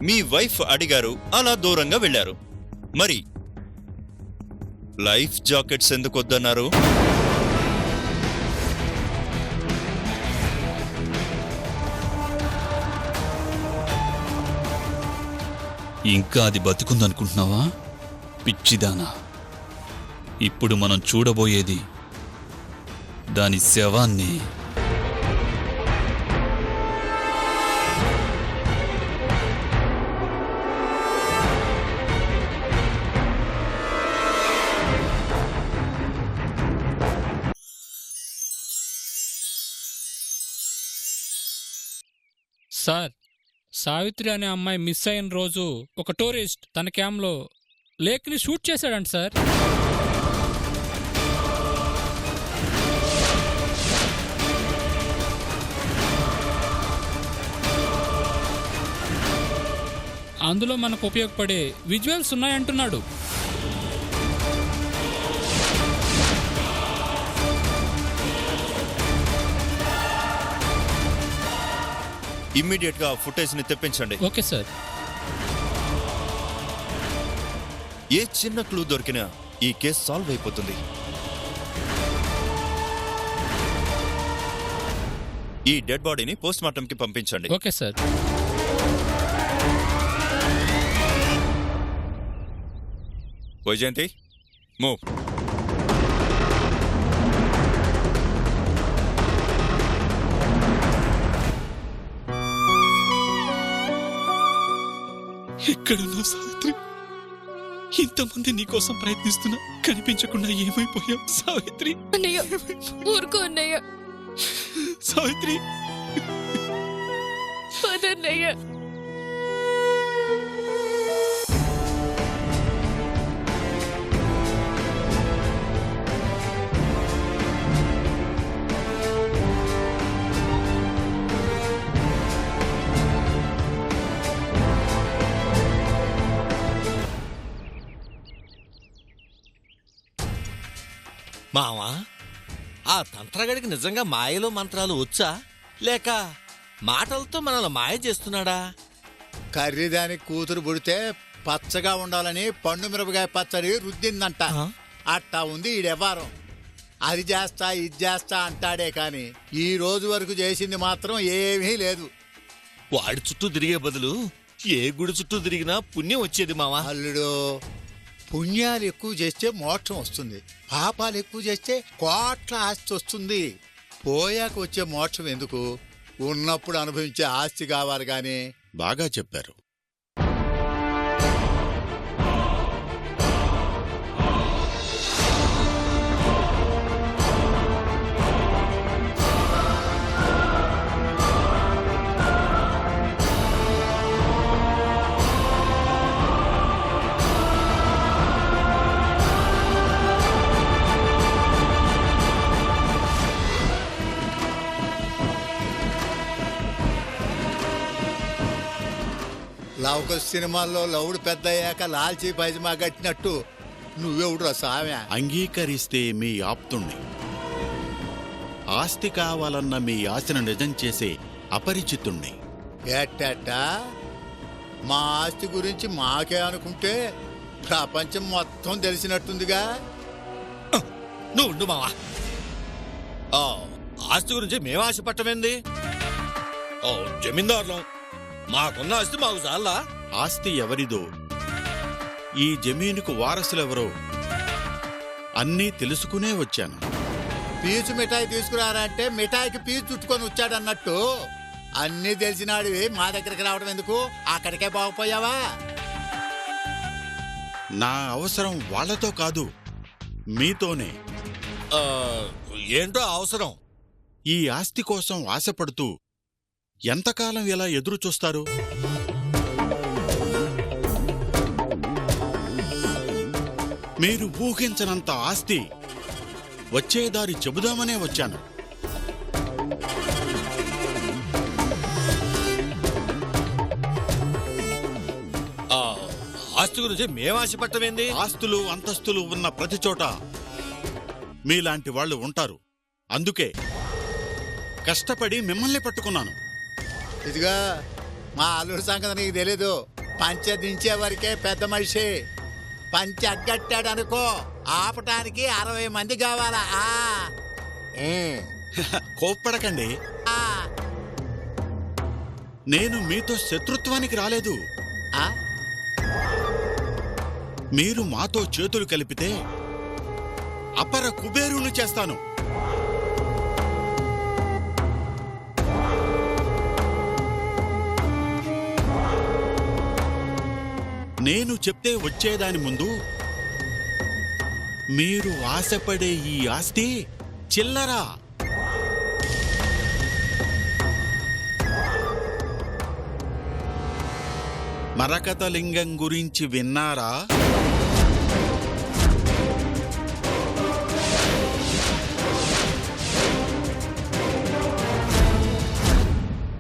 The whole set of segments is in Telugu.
మీ వైఫ్ అడిగారు, అలా దూరంగా వెళ్లారు. మరి లైఫ్ జాకెట్స్ ఎందుకు వద్దన్నారు? ఇంకా అది బతుకుందనుకుంటున్నావా పిచ్చిదానా? ఇప్పుడు మనం చూడబోయేది దాని శవాన్ని. సార్, సావిత్రి అనే అమ్మాయి మిస్ అయిన రోజు ఒక టూరిస్ట్ తన క్యామ్లో లేక్ని షూట్ చేశాడంట సార్. అందులో మనకు ఉపయోగపడే విజువల్స్ ఉన్నాయంటున్నాడు. ఇమ్మీడియట్ గా ఫుటేజ్ ని తెప్పించండి. Okay sir. ఏ చిన్న క్లూ దొరికినా ఈ కేసు సాల్వ్ అయిపోతుంది. ఈ డెడ్ బాడీని పోస్ట్ మార్టం కి పంపించండి. Okay sir. వైజయంతి, మూవ్. ఎక్కడున్నావు సావిత్రి? ఇంతమంది నీకోసం ప్రయత్నిస్తున్నా కనిపించకుండా ఏమైపోయావు సావిత్రి? అన్నయ్య, ఊరుకో అన్నయ్య. సావిత్రి, పదన్నయ్య. మావా, ఆ తంత్రగడికి నిజంగా మాయలో మంత్రాలు వచ్చా, లేక మాటలతో మనల్ని మాయ చేస్తున్నాడా? కర్రీదానికి కూతురు పుడితే పచ్చగా ఉండాలని పండు మిరపకాయ పచ్చడి రుద్దిందంట. అట్టా ఉంది ఈ వ్యవహారం. అది చేస్తా ఇది చేస్తా అంటాడే కాని ఈ రోజు వరకు చేసింది మాత్రం ఏమీ లేదు. వాడి చుట్టూ తిరిగే బదులు ఏ గుడి చుట్టూ తిరిగినా పుణ్యం వచ్చేది మావా. అల్లుడు, పుణ్యాలు ఎక్కువ చేస్తే మోక్షం వస్తుంది, పాపాలు ఎక్కువ చేస్తే కోట్ల ఆస్తి వస్తుంది. పోయాక వచ్చే మోక్షం ఎందుకు? ఉన్నప్పుడు అనుభవించే ఆస్తి కావాలి గాని. బాగా చెప్పారు. లవక సినిమాల్లో లవుడు పెద్ద అయ్యాక లాల్చీ పైజమా కట్టినట్టు నువ్వెవడురా సామె? అంగీకరిస్తే మీ ఆప్తుణ్ణి, ఆస్తి కావాలన్న మీ ఆశను నిజం చేసే అపరిచితుణ్ణి. ఏటా మా ఆస్తి గురించి మాకే అనుకుంటే ప్రపంచం మొత్తం తెలిసినట్టుందిగా. నువ్వు ఉండు మావా. ఆస్తి గురించి మేము ఆశపట్టమేంది? జమీందారులం, మాకున్న ఆస్తి మాకు చాలా. ఆస్తి ఎవరిదో, ఈ జమీనుకు వారసులెవరో అన్నీ తెలుసుకునే వచ్చాను. పీచు మిఠాయి తీసుకురారంటే మిఠాయికి పీచు చుట్టుకొని వచ్చాడన్నట్టు అన్నీ తెలిసినాడివి మా దగ్గరికి రావడం ఎందుకు? అక్కడికే బాగుపోయావా? నా అవసరం వాళ్లతో కాదు, మీతోనే. ఏంటో అవసరం? ఈ ఆస్తి కోసం ఆశపడుతూ ఎంతకాలం ఇలా ఎదురుచూస్తారు? మీరు ఊహించనంత ఆస్తి వచ్చేదారి చెబుదామనే వచ్చాను. ఆస్తి గురించి మేము ఆశపట్టమేంది? ఆస్తులు అంతస్తులు ఉన్న ప్రతి చోట మీలాంటి వాళ్ళు ఉంటారు. అందుకే కష్టపడి మిమ్మల్ని పట్టుకున్నాను. ఇదిగా మా అల్లుడి సంగతి నీకు తెలీదు. పంచె దించే వరకే పెద్ద మనిషి. పంచె అగ్గట్టాడనుకో ఆపటానికి 60 మంది కావాలా. కోప్పడకండి. నేను మీతో శత్రుత్వానికి రాలేదు. మీరు మాతో చేతులు కలిపితే అపర కుబేరుని చేస్తాను. నేను చెప్తే వచ్చేదాని ముందు మీరు ఆశపడే ఈ ఆస్తి చిల్లరా. మరకతలింగం గురించి విన్నారా?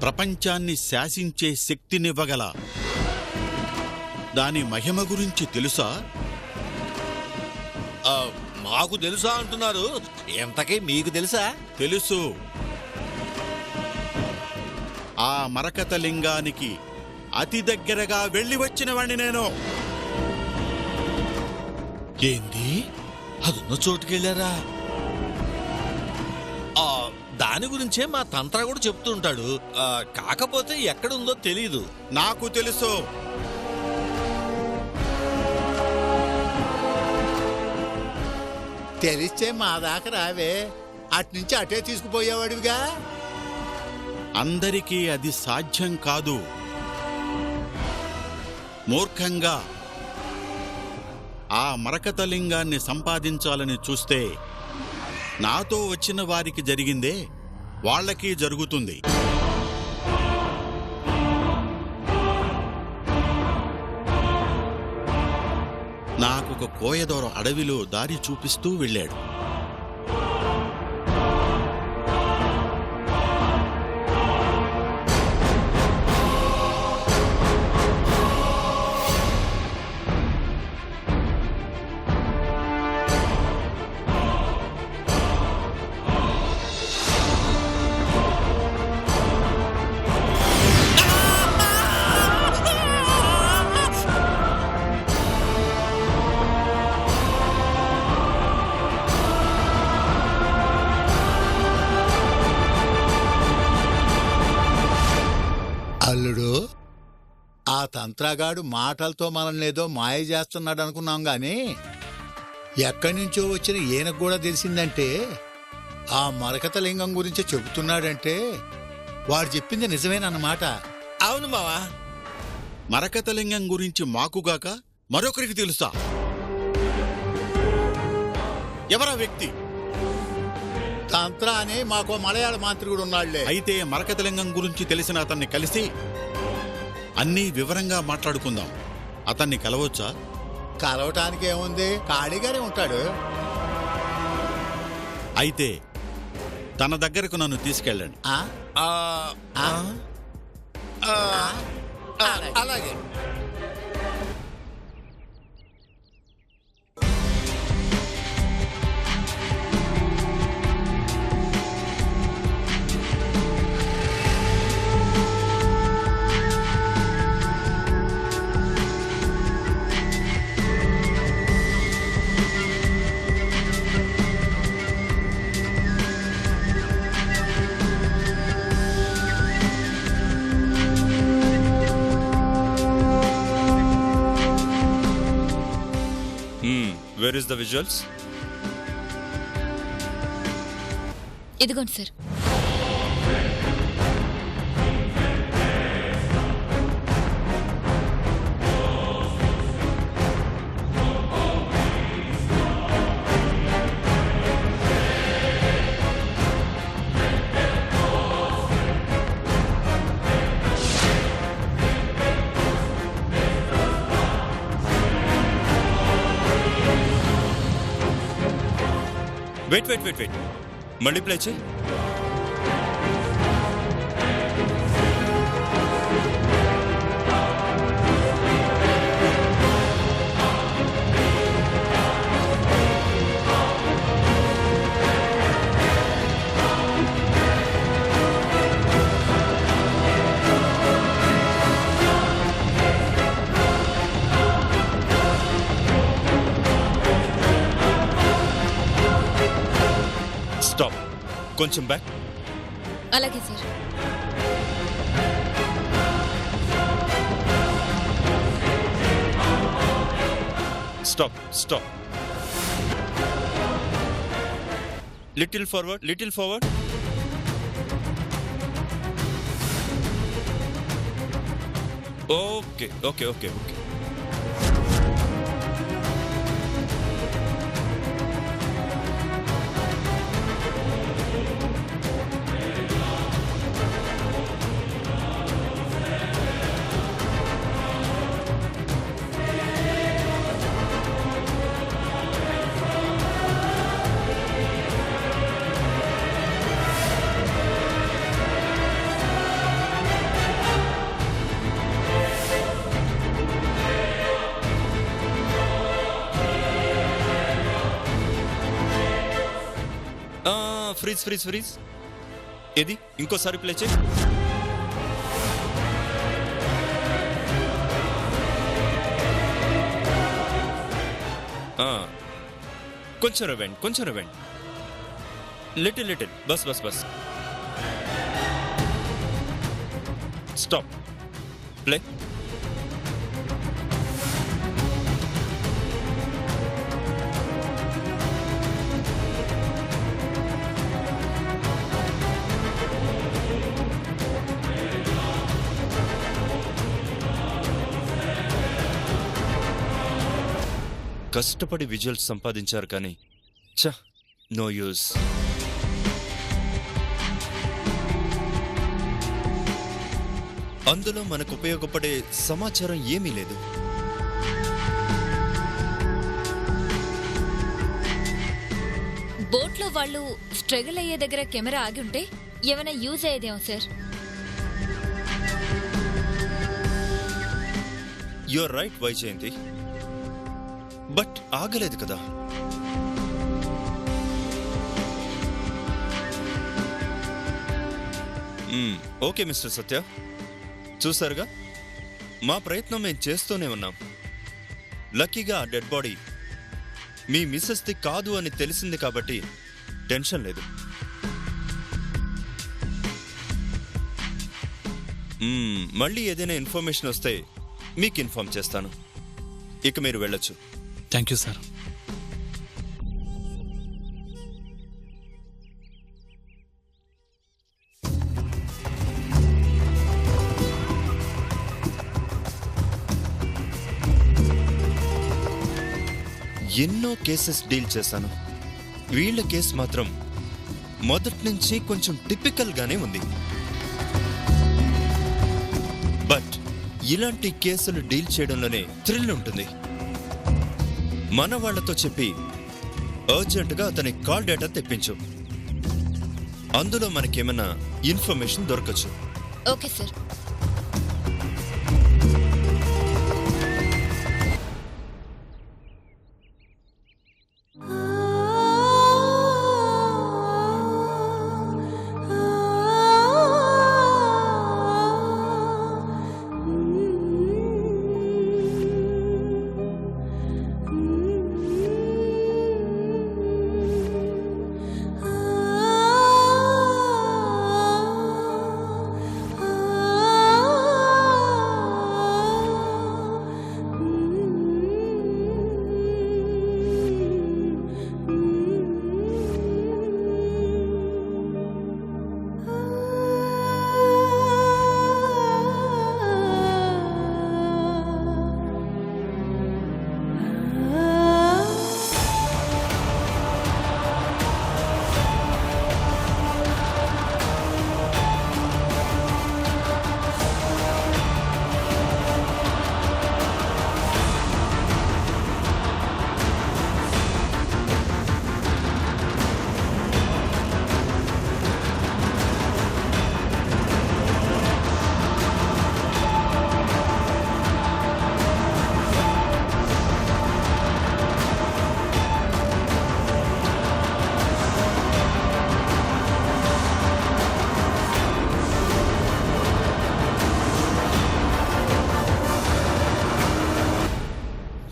ప్రపంచాన్ని శాసించే శక్తినివ్వగల దాని మహిమ గురించి తెలుసా? మాకు తెలుసా అంటున్నారు, ఎంతకీ మీకు తెలుసా? తెలుసు. ఆ మరకతలింగానికి అతి దగ్గరగా వెళ్ళి వచ్చిన వాణ్ణి నేను. ఏంది? అదున్న చోటుకెళ్ళారా? దాని గురించే మా తంత్ర కూడా చెప్తుంటాడు. కాకపోతే ఎక్కడుందో తెలీదు. నాకు తెలుసు. తెలిస్తే మా దాకా రావే, అట్నుంచి అటే తీసుకుపోయేవాడివిగా. అందరికీ అది సాధ్యం కాదు. మూర్ఖంగా ఆ మరకతలింగాన్ని సంపాదించాలని చూస్తే నాతో వచ్చిన వారికి జరిగిందే వాళ్ళకి జరుగుతుంది. నాకొక కోయదొర అడవిలో దారి చూపిస్తూ వెళ్ళాడు. అల్లుడు, ఆ తంత్రగాడు మాటలతో మనల్ని ఏదో మాయ చేస్తున్నాడు అనుకున్నాం గాని ఎక్కడి నుంచో వచ్చిన ఈయనకు కూడా తెలిసిందంటే ఆ మరకతలింగం గురించి చెబుతున్నాడంటే వాడు చెప్పింది నిజమేనన్నమాట. అవును మావా. మరకతలింగం గురించి మాకుగాక మరొకరికి తెలుసా? ఎవరా వ్యక్తి? తంత్ర అని మాకు మలయాళ మాంత్రికుడు ఉన్నాళ్లే. అయితే మరకతలింగం గురించి తెలిసిన అతన్ని కలిసి అన్నీ వివరంగా మాట్లాడుకుందాం. అతన్ని కలవచ్చా? కలవటానికి ఏముంది, ఖాళీగానే ఉంటాడు. అయితే తన దగ్గరకు నన్ను తీసుకెళ్ళండి. అలాగే. Where is the visuals? ఇదిగోండి సార్. వెయిట్ మళ్ళీ ప్లే చేయి. కొంచెం బ్యాక్. అలాగే sir. Stop. Little forward. Okay. Freeze. ఇది ఇంకోసారి ప్లే చేయి. కొంచెం rewind. Little. Bus. Stop. Play. కష్టపడి విజువల్స్ సంపాదించారు కానీ నో యూస్. అందులో మనకు ఉపయోగపడే సమాచారం ఏమీ లేదు. బోట్లో వాళ్ళు స్ట్రగుల్ అయ్యే దగ్గర కెమెరా ఆగి ఉంటే ఏమైనా యూజ్ అయ్యేదేమో sir. You're right Vyjayanthi, but ఆగలేదు కదా. ఓకే మిస్టర్ సత్య, చూసారుగా మా ప్రయత్నం మేము చేస్తూనే ఉన్నాం. లక్కీగా ఆ డెడ్ బాడీ మీ మిస్సెస్ది కాదు అని తెలిసింది కాబట్టి టెన్షన్ లేదు. మళ్ళీ ఏదైనా ఇన్ఫర్మేషన్ వస్తే మీకు ఇన్ఫార్మ్ చేస్తాను. ఇక మీరు వెళ్ళొచ్చు. Thank you sir. ఎన్నో కేసెస్ డీల్ చేశాను. వీళ్ళ కేసు మాత్రం మొదటి నుంచి కొంచెం టిపికల్ గానే ఉంది. బట్ ఇలాంటి కేసులు డీల్ చేయడంలోనే థ్రిల్ ఉంటుంది. మన వాళ్లతో చెప్పి అర్జెంటుగా అతని కాల్ డేటా తెప్పించు. అందులో మనకేమైనా ఇన్ఫర్మేషన్ దొరకచ్చు. Okay sir.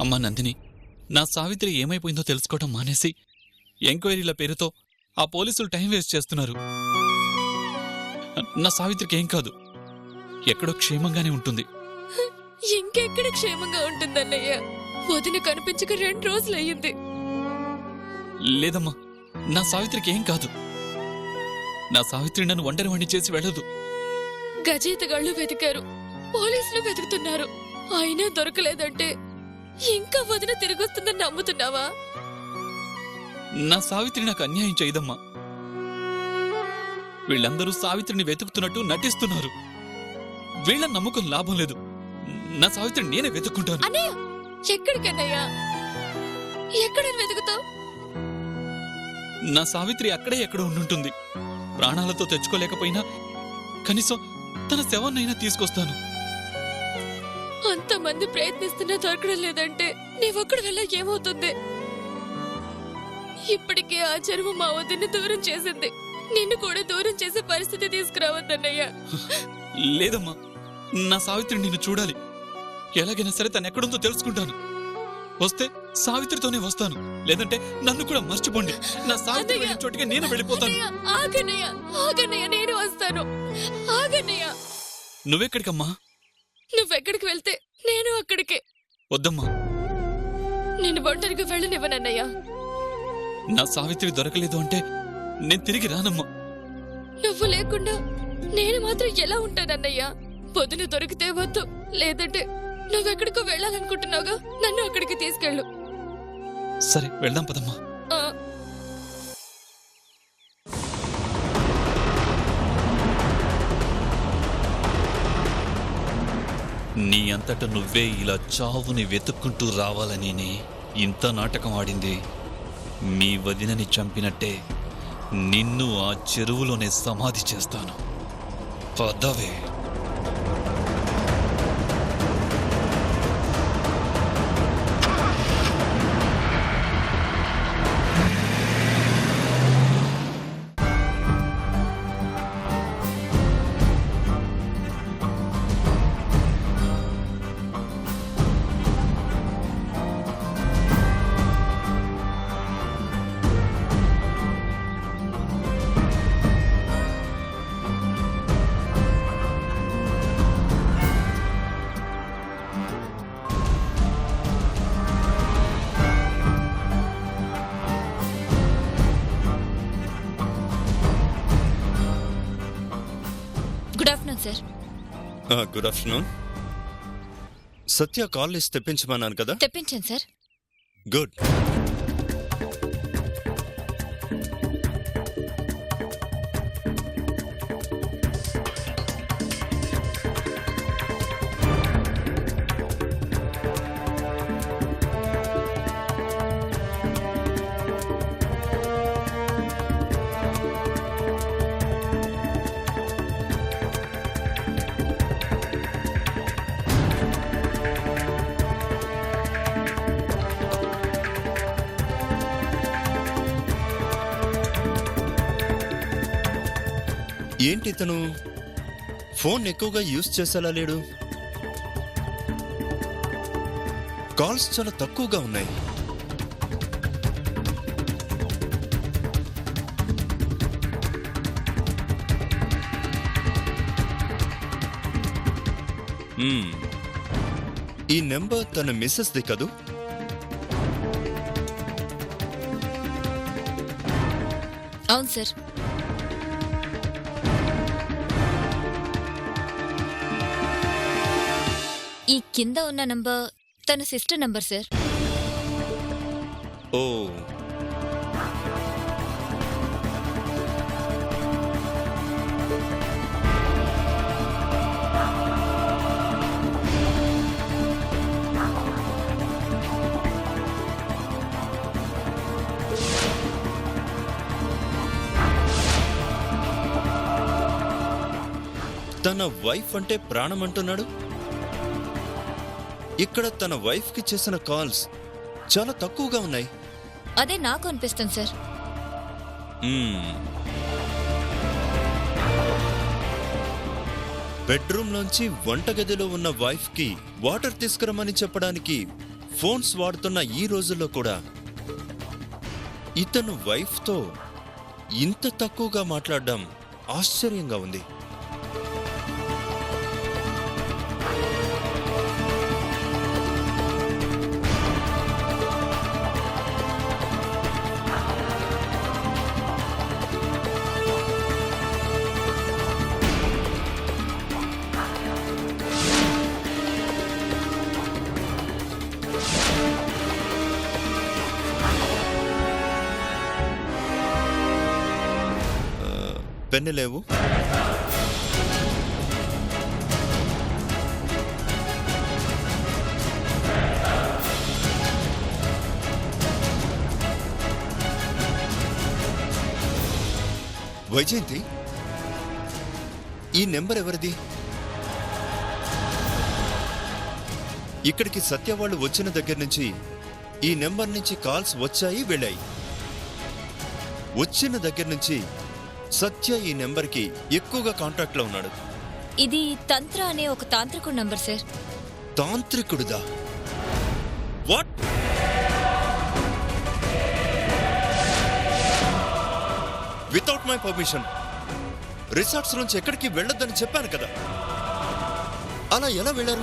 అమ్మా నందిని, నా సావిత్రి ఏమైపోయిందో తెలుసుకోవడం మానేసి ఎంక్వైరీల పేరుతో ఆ పోలీసులు టైం వేస్ట్ చేస్తున్నారు. నా సావిత్రికి ఏం కాదు, ఎక్కడో క్షేమంగానే ఉంటుంది. ఇంకెక్కడ క్షేమంగా ఉంటుందన్నయ్య? వదిన కనిపించక 2 రోజులయ్యింది. లేదమ్మా, నా సావిత్రికి ఏం కాదు. నా సావిత్రి నన్ను ఒంటరివాణ్ణి చేసి వెళ్ళదు. గజేతగాళ్ళు వెతికారు, పోలీసులు వెతుకుతున్నారు, అయినా దొరకలేదంటే ఇంకా వదిన తిరిగొస్తుందని నమ్ముతున్నావా? నా సావిత్రి నాకు అన్యాయం చేయదమ్మా. వీళ్ళందరూ సావిత్రిని వెతుకుతున్నట్టు నటిస్తున్నారు. వీళ్ళని నమ్మకం లాభం లేదు. నా సావిత్రిని నేనే వెతుక్కుంటాను. అన్నయ్య, ఎక్కడికన్నయ్యా? ఎక్కడని వెతుకుతావు? నా సావిత్రి అక్కడే ఎక్కడో ఉండుంటుంది. ప్రాణాలతో తెచ్చుకోలేకపోయినా కనీసం తన శవాన్నైనా తీసుకొస్తాను. అంతమంది ప్రయత్నిస్తున్నా దొరకడం లేదంటే నీవొక్కడి వల్ల ఏమవుతుంది? ఇప్పటికే ఆ చెరువు మా వదిన్ని దూరం చేసింది. నిన్ను కూడా దూరం చేసే పరిస్థితి తీసుకురావద్దన్నయ్య. లేదమ్మా, నా సావిత్రి నిన్ను చూడాలి. ఎలాగైనా సరే తను ఎక్కడుందో తెలుసుకుంటాను. వస్తే సావిత్రితోనే వస్తాను, లేదంటే నన్ను కూడా మర్చిపోండి. నా సావిత్రి వెళ్ళిన చోటికి నేను వెళ్ళిపోతాను. ఆగన్నయ్య, ఆగన్నయ్య, నేను వస్తాను. ఆగన్నయ్య. నువ్వెక్కడికమ్మా? నువ్వెక్కడికి వెళ్తే నేను అక్కడికే. వద్దమ్మా, నిన్ను ఒంటరిగా వెళ్ళనివ్వనన్నయ్య. నా సావిత్రి దొరకలేదు అంటే నేను తిరిగి రానమ్మా. నువ్వు లేకుండా నేను మాత్రం ఎలా ఉంటానన్నయ్యా? పొద్దున దొరికితే వద్దు, లేదంటే నువ్వెక్కడికో వెళ్ళాలనుకుంటున్నావుగా, నన్ను అక్కడికి తీసుకెళ్ళు. సరే, వెళ్దాం పదమ్మా. ఆ. నీ అంతట నువ్వే ఇలా చావుని వెతుక్కుంటూ రావాలనేనే ఇంత నాటకం ఆడింది. మీ వదినని చంపినట్టే నిన్ను ఆ చెరువులోనే సమాధి చేస్తాను. పదవే. Good afternoon sir. Good afternoon. Satya call list తెప్పించమన్నాను కదా? తెప్పించాను సార్. గుడ్. ఏంటి ఇతను ఫోన్ ఎక్కువగా యూజ్ చేసేలా లేడు? కాల్స్ చాలా తక్కువగా ఉన్నాయి. ఈ నెంబర్ తన మిస్సెస్ది కదూ? అవును సార్. ఈ కింద ఉన్న నంబర్ తన సిస్టర్ నంబర్ సార్. ఓ, తన వైఫ్ అంటే ప్రాణం అంటున్నాడు. ఇక్కడ తన వైఫ్ కి చేసిన కాల్స్ చాలా తక్కువగా ఉన్నాయి. అదే నాకు అనిపిస్తుంది సార్. బెడ్రూమ్ లోంచి వంటగదిలో ఉన్న వైఫ్ కి వాటర్ తీసుకురమ్మని చెప్పడానికి ఫోన్స్ వాడుతున్న ఈ రోజుల్లో కూడా ఇతను వైఫ్ తో ఇంత తక్కువగా మాట్లాడడం ఆశ్చర్యంగా ఉంది. పెన్ను లేవు. వైజయంతి, ఈ నెంబర్ ఎవరిది? ఇక్కడికి సత్య వాళ్ళు వచ్చిన దగ్గర నుంచి ఈ నెంబర్ నుంచి కాల్స్ వచ్చాయి వెళ్ళాయి. వచ్చిన దగ్గర నుంచి సత్య ఈ నెంబర్కి ఎక్కువగా కాంటాక్ట్లో ఉన్నాడు. ఇది తంత్ర అనే ఒక తాంత్రికుడు నంబర్ సార్. తాంత్రికుడుదా? What? Without my permission resorts నుంచి ఎక్కడికి వెళ్ళొద్దని చెప్పాను కదా, అలా ఎలా వెళ్ళారు?